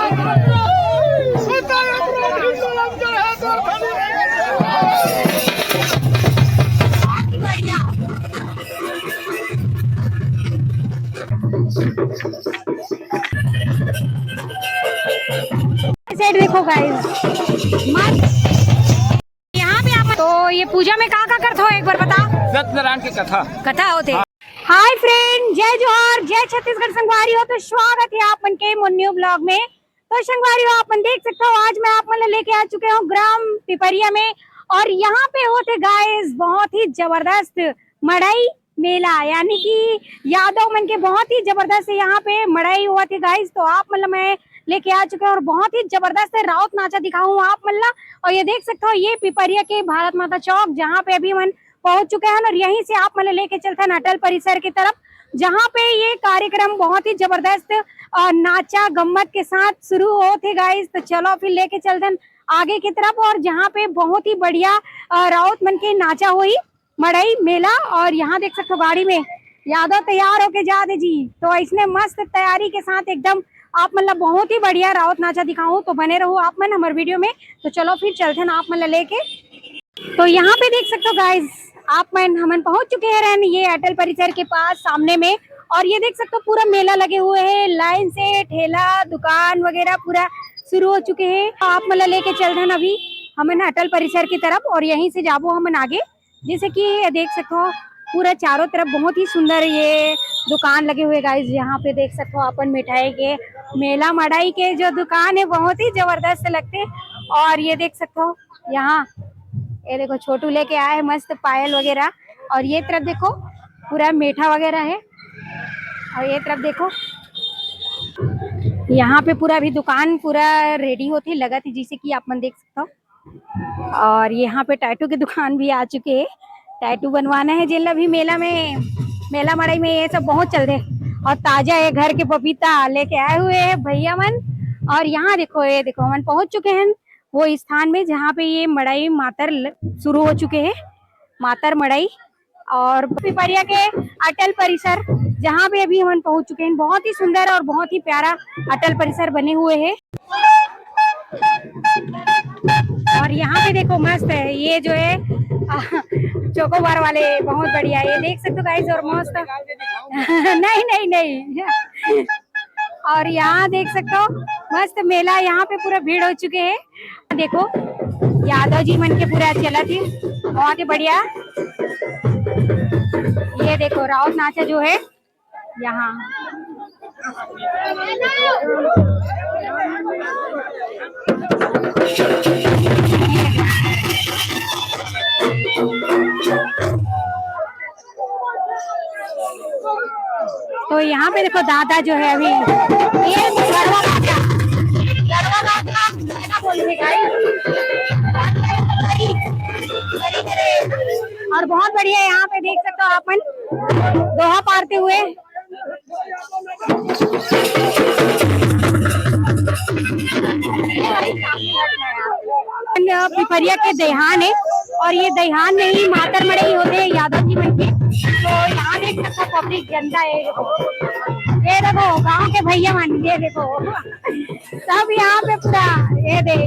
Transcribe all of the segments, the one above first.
Side देखो guys, यहाँ पे आप तो ये पूजा में कहाँ करते हो एक बार बता। सत्यनारायण की कथा होते। हाय फ्रेंड, जय जोहार, जय छत्तीसगढ़ संगवारी हो। तो स्वागत है आप मन के न्यू ब्लॉग में। तो संगवारी हो आप मन देख सकते हो, आज मैं आप मन लेके आ चुके हूँ ग्राम पिपरिया में। और यहाँ पे होते गाइस बहुत ही जबरदस्त मड़ई मेला, यानी कि यादव मन के बहुत ही जबरदस्त यहाँ पे मड़ई हुआ थे गाइस। तो आप मतलब मैं लेके आ चुके हैं और बहुत ही जबरदस्त राउत नाचा दिखाऊं आप मल्ला। और ये देख सकते हो ये पिपरिया के भारत माता चौक, जहाँ पे अभी मन पहुंच चुके हैं। और यहीं से आप मतलब लेके चलते हैं अटल परिसर की तरफ, जहाँ पे ये कार्यक्रम बहुत ही जबरदस्त नाचा गम्मत के साथ शुरू होते गाइस। तो चलो फिर लेके चलते हैं आगे की तरफ, और जहाँ पे बहुत ही बढ़िया राउत मन के नाचा हुई मड़ई मेला। और यहाँ देख सकते हो गाड़ी में यादव तैयार होके जा दे जी। तो इसने मस्त तैयारी के साथ एकदम आप मतलब बहुत ही बढ़िया राउत नाचा दिखाऊं। तो बने रहो आप मन हमारे वीडियो में। तो चलो फिर चलते हैं आप मतलब लेके। तो यहाँ पे देख सकते हो गाइस आप मन हम पहुंच चुके हैं ये अटल परिसर के पास सामने में। और ये देख सकते हो पूरा मेला लगे हुए हैं, लाइन से ठेला दुकान वगैरह पूरा शुरू हो चुके हैं। आप मतलब लेके चल रहे हैं अभी हम अटल परिसर की तरफ, और यहीं से जाबो हम आगे। जैसे कि देख सकते हो पूरा चारों तरफ बहुत ही सुंदर ये दुकान लगे हुए गाइस। यहाँ पे देख सकते हो अपन मिठाई के मेला मड़ाई के जो दुकान है बहुत ही जबरदस्त लगते। और ये देख सकते हो यहाँ ये देखो छोटू लेके आए है मस्त पायल वगैरह। और ये तरफ देखो पूरा मीठा वगैरह है। और ये तरफ देखो यहाँ पे पूरा भी दुकान पूरा रेडी होती लगा थी, जैसे कि आप मन देख सकते हो। और यहाँ पे टैटू की दुकान भी आ चुके हैं, टैटू बनवाना है जिन भी मेला में मेला मड़ाई में ये सब बहुत चल रहे। और ताजा है घर के पपीता लेके आए हुए हैं भैया मन। और यहाँ देखो ये देखो हम पहुंच चुके हैं वो स्थान में जहाँ पे ये मड़ई मातर शुरू हो चुके हैं, मातर मड़ई। और पिपरिया के अटल परिसर जहाँ पे अभी हम पहुंच चुके हैं, बहुत ही सुंदर और बहुत ही प्यारा अटल परिसर बने हुए हैं। और यहाँ पे देखो मस्त है ये जो है चोकोबार वाले, बहुत बढ़िया ये देख सकते हो गाइस। और मस्त नहीं नहीं नहीं और यहाँ देख सकते हो मस्त मेला, यहाँ पे पूरा भीड़ हो चुके हैं। देखो यादव जी मन के पूरा चला थी बहुत ही बढ़िया। ये देखो राउत नाचा जो है यहाँ। तो यहाँ पे देखो दादा जो है अभी ये गरबा और बहुत बढ़िया यहाँ पे देख सकते हो अपन दोहा पारते हुए। पिपरिया के देहान है, और ये देहान में ही मातर मड़ई होते हैं यादव जी मन के। तो यहाँ देख सकते हो पब्लिक जनता है, ये देखो गांव के भैया मन, ये देखो सब यहाँ पे पूरा ये दे।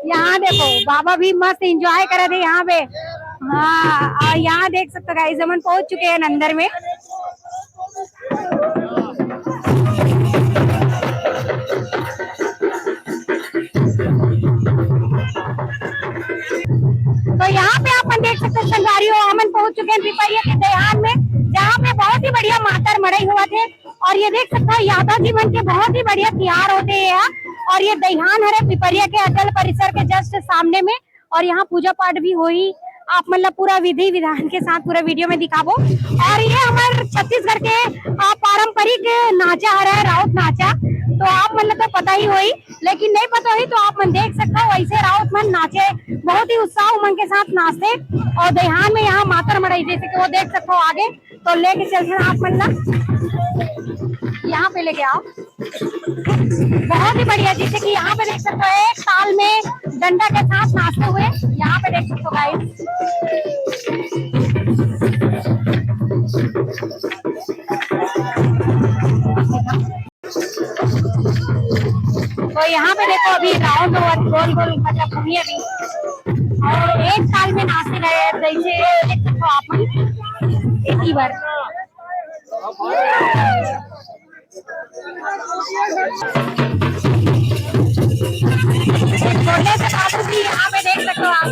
यहाँ देखो बाबा भी मस्त एंजॉय कर रहे थे यहाँ पे। हाँ और यहाँ देख सकते हो गाइस हम पहुंच चुके हैं अंदर में। तो यहाँ पे आप देख सकते हैं संगारियों हम पहुंच चुके हैं पिपरिया के देहान में, जहाँ पे बहुत ही बढ़िया मातर मड़ई हुआ थे। और ये देख सकते हो यादव जी मन के बहुत ही बढ़िया त्योहार होते हैं। और ये दहिहान है पिपरिया के अटल परिसर के जस्ट सामने में। और यहाँ पूजा पाठ भी हुई, आप मतलब पूरा विधि विधान के साथ पूरा वीडियो में दिखाबो। और ये हमारे छत्तीसगढ़ के पारंपरिक नाचा है राउत नाचा। तो आप मतलब तो पता ही हुई, लेकिन नहीं पता हुई तो आप मन देख सकते हो वैसे राउत मन नाचे, बहुत ही उत्साह उमंग के साथ नाचते। और दहिहान में यहाँ मातर मड़ई जैसे कि वो देख सकते हो आगे। तो लेके चलते हैं आप मतलब यहाँ पे लेके आओ, बहुत ही बढ़िया। जैसे कि यहाँ पे देख सकते हो एक ताल में डंडा के साथ नाचते हुए यहाँ पे देख सकते हो गाइस। तो यहाँ पे देखो अभी राउंड ओवर गोल गोल मतलब घूमी अभी और एक साल में नाचते गए जैसे देख सकते हो आप एक ही बार। छोटे से बाबू भी यहाँ पे देख सकते हो आप।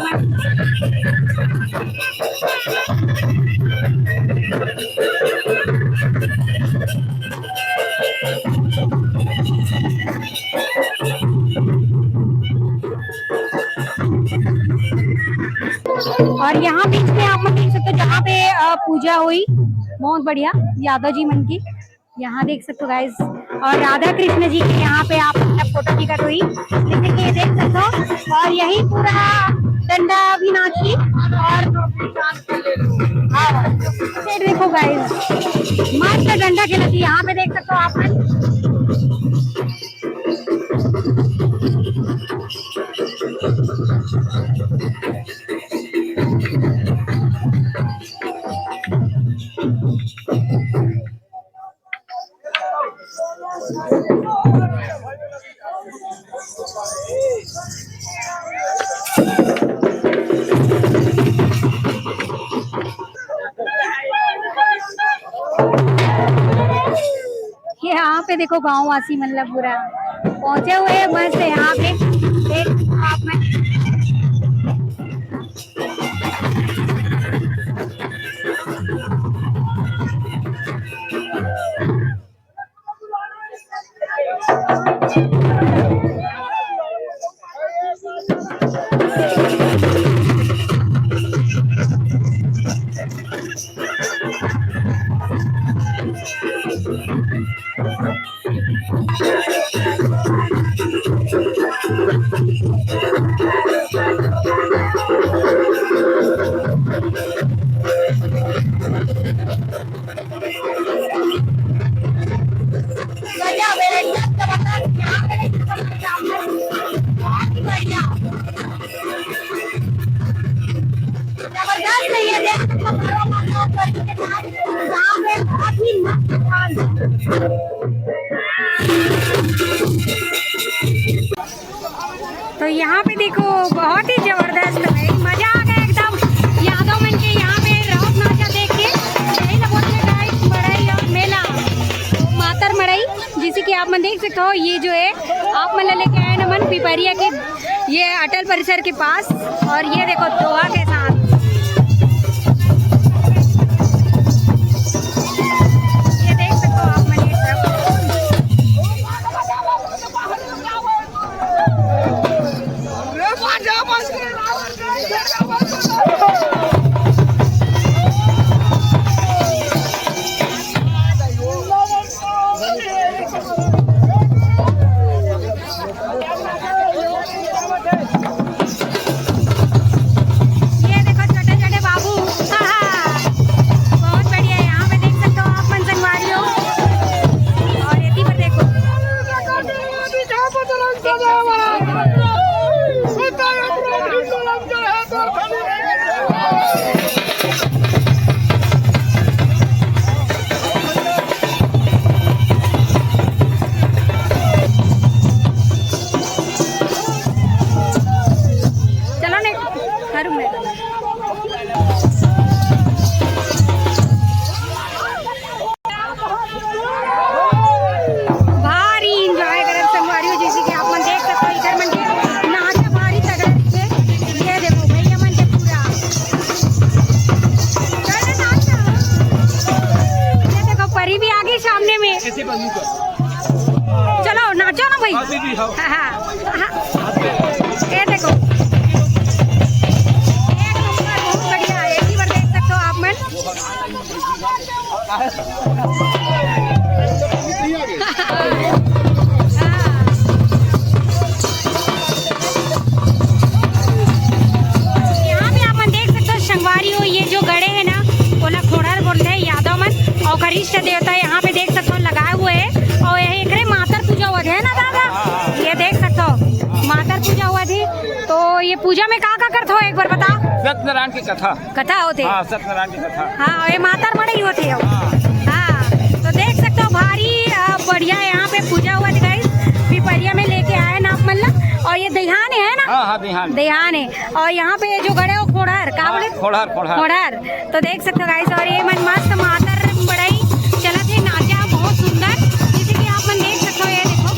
और यहाँ बीच में आप देख सकते हो जहाँ पे पूजा हुई बहुत बढ़िया यादव जी मन की, यहाँ देख सकते हो गाइस। और राधा कृष्ण जी के यहाँ पे आप फोटो टिकट हुई जैसे कि देख सकते हो। और यही पूरा डंडा भी नाची और देखो गाइस मस्त डंडा खेला थी यहाँ पे देख सकते हो आप। यहाँ पे देखो गांव वासी मतलब पूरा पहुंचे हुए मस्त यहाँ पे देख आप में। तो यहाँ पे देखो बहुत ही जबरदस्त है, मजा आ गया एकदम यादव मन के यहाँ पे राउत नाचा देख के। यही ना बोलते गाइस मड़ई और मेला मातर मड़ई जैसे कि आप मन देख सकते हो। ये जो है आप मन लेके आए ना मन पिपरिया के ये अटल परिसर के पास और ये देखो दोहा के साथ ये देख सकते हो आप मन। चलो नाचो ना भाई। ये देखो एक नंबर बहुत बढ़िया है, एक ही बार देख सकते हो आप मन। यहाँ पे आप मन देख सकते हो संगवारी हो, ये जो गड़े है ना ओला खोड़र बोलते हैं यादव मन और गरिष्ठ देवता यहाँ पे देख सकते हो लगाए हुए है। और यही एक मातर पूजा हुआ है ना दादा, ये देख सकते हो मातर पूजा हुआ थी। तो ये पूजा में का करते हो एक बार बता। सत्यनारायण की कथा होते। हाँ, सत्यनारायण की कथा। हाँ ये मातर मड़ई होती है। हाँ तो देख सकते हो भारी बढ़िया यहाँ पे पूजा हुआ थी गाइस, पिपरिया में लेके आए ये दहियान है ना? हाँ हाँ बिहान दहियान है। और यहाँ पे जो गड़े हो खोड़हर का बोले? खोड़हर खोड़हर खोड़हर। तो देख सकते हो गाइस, और ये मन मस्त मातर बड़ाई चलत है, नाचा बहुत सुंदर, जैसे कि आप मन देख सकते हो। ये देखो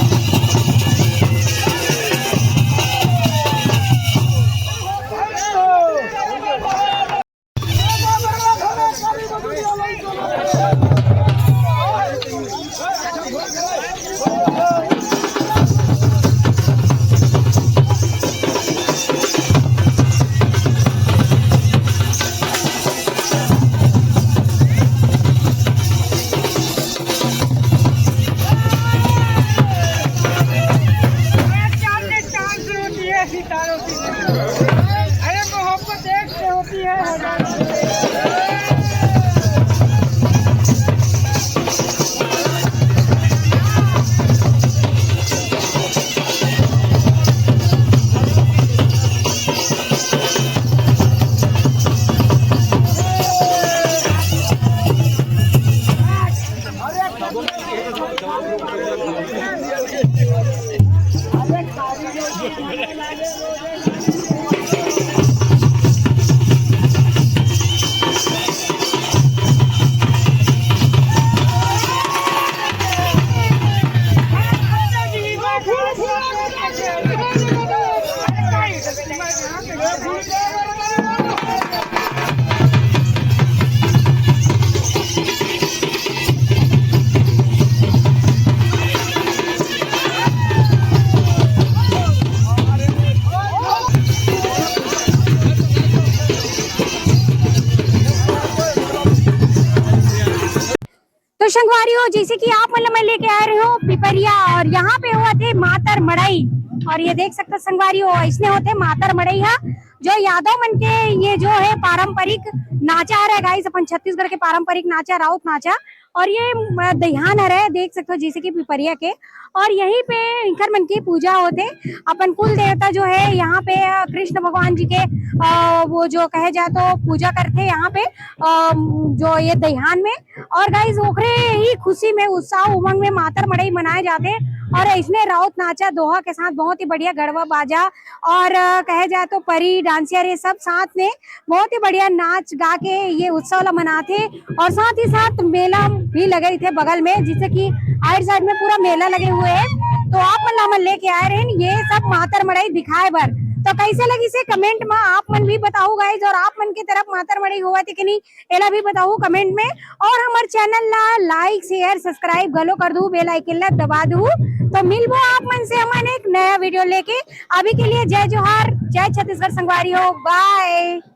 अरे मोहब्बत एक से होती है। तो संगवारियों, जैसे कि आप मतलब मैं लेके आ रही हूँ पिपरिया, और यहाँ पे हुआ थे मातर मड़ई। और ये देख सकते संगवारियों, इसने होते मातर मड़ई है, जो यादव मन के ये जो है पारंपरिक नाचा है गाइस, अपन छत्तीसगढ़ के पारंपरिक नाचा, राउत नाचा। और ये दहियान है, देख सकते हो जैसे कि पिपरिया के। और यहीं पे इनकर मन की पूजा होते, अपन कुल देवता जो है यहाँ पे कृष्ण भगवान जी के वो जो कहे जाए तो पूजा करते यहाँ पे जो ये दहियान में। और गाइस ओखरे ही खुशी में, उत्साह उमंग में मातर मड़ई मनाए जाते। और इसमें राउत नाचा दोहा के साथ बहुत ही बढ़िया गढ़वा बाजा और कहे जाए तो परी डांसियर, ये सब साथ में बहुत ही बढ़िया नाच गा के ये उत्सव ला मनाते। और साथ ही साथ मेला भी लगे थे बगल में, जिससे कि आइट साइड में पूरा मेला लगे हुए है। तो आप मन लेके आए रहे ये सब मातर मड़ई दिखाए बर। तो कैसे लगी से कमेंट में आप मन भी बताओ गाइज, और आप मन की तरफ मातर मड़ई हुआ थी कि नहीं, एला भी बताओ कमेंट में। और हमारे चैनल ला लाइक शेयर सब्सक्राइब गलो कर दू, बेल आइकन ला दबा दू। तो मिलबो आप मन से हमन एक नया वीडियो लेके। अभी के लिए जय जोहार, जय छत्तीसगढ़ संगवारी हो, बाय।